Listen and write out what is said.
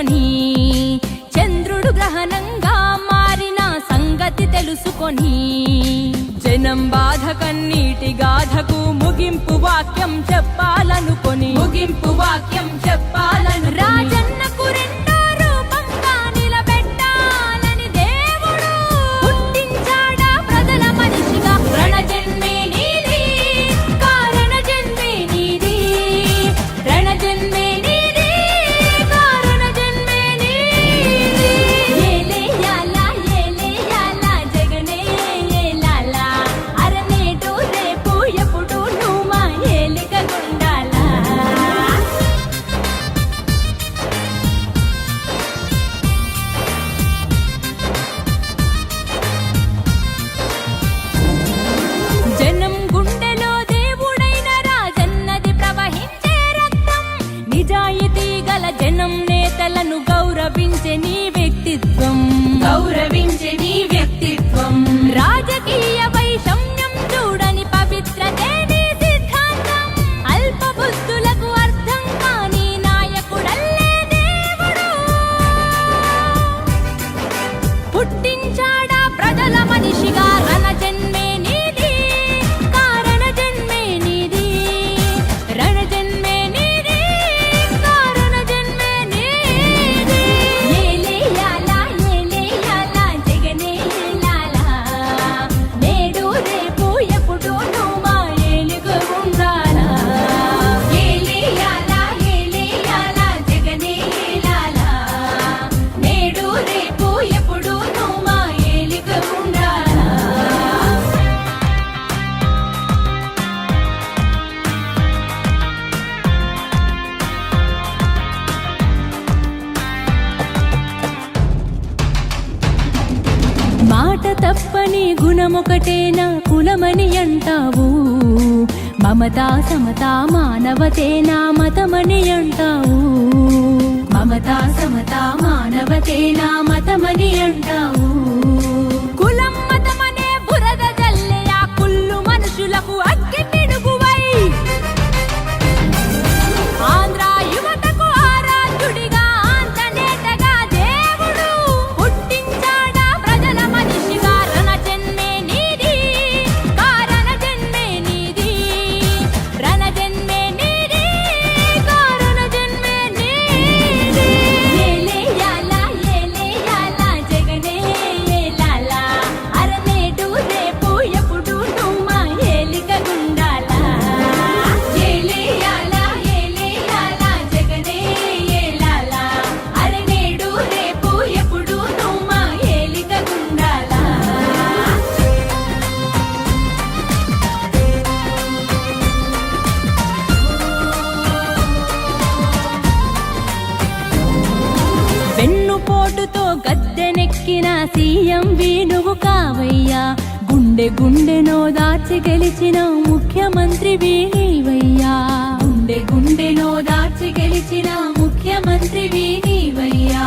తెలుసుకొని చంద్రుడు గ్రహణంగా మారిన సంగతి తెలుసుకొని జనం బాధ కన్నీటి గాథకు ముగింపు వాక్యం చెప్పాలనుకొని రాజన్నకు రెండో రూపంగా నిలబెట్టాలని దేవుడు పుట్టించాడా ప్రజల మనిషిగా. రణజన్మే నీది, కారణ జన్మే నీది, రణజన్మే నీది, కారణ జన్మే నీది. ఏలేయాలా ఏలేయాలా జగనే ఏలాలా, అరనేటు రేపు ఎప్పుడు నువ్వు మా ఏలికగుండాలా. జనం గుండెలో దేవుడైన రాజన్నది ప్రవహించే రక్తం, నిజాయితీ గల జనం నేతలను గౌరవించే నీ వ్యక్తిత్వం, రాజకీయ వైషమ్యం చూడని పవిత్రతే నీ సిద్ధాంతం. అల్ప బుద్ధులకు అర్థం కాని నాయకుడల్లే దేవుడు పుట్టించాడా ప్రజల మనిషిగా. రణజన్మే నీది, కారణ జన్మే నీది, రణజన్మే నీది, కారణ జన్మే నీది. ఏలేయాలా ఏలేయాలా జగనే ఏలాలా, నేడు రేపు ఎప్పుడు నువ్వు మా ఏలుగు ఉండాలా. ఏలేయాలా ఏలేయాలా జగనే ఏలాలా, నేడు రేపు ఎప్పుడు నువ్వు మా ఏలుగు ఉండాలా. మాట తప్పని గుణమొకటేనా కులమని అంటావు, మమతా సమతా మానవతేనా మతమని అంటావు, మమతా సమతా మానవతేనా మతమని అంటావు. కులం మతమనే బురద జల్లే ఆ కుళ్ళు మనుషులకు అగ్గి పిడుగువై ఆంధ్ర యువతకు ఆరాధ్యుడిగా ఆంతనేతగా దేవుడు పుట్టించాడా ప్రజల మనిషిగా. రణజన్మే నీది, కారణ జన్మే నీది, రణజన్మే నీది, కారణ జన్మే నీది. ఏలేయాలా ఏలేయాలా జగనే ఏలాలా, అరనేటు రేపు ఎప్పుడు నువ్వు మా ఏలికగుండాలా. ఏలేయాలా ఏలేయాలా జగనే ఏలాలా, అరనేడు రేపు ఎప్పుడు నువ్వు మా ఏలికగుండాలా. వెన్నుపోటుతో గద్దెనెక్కిన సీఎం నువ్వు కావయ్యా, గుండె గుండెనో దాచి గెలిచిన ముఖ్యమంత్రి నీవయ్యా, గుండె గుండెనో దాచి గెలిచిన ముఖ్యమంత్రి నీవయ్యా.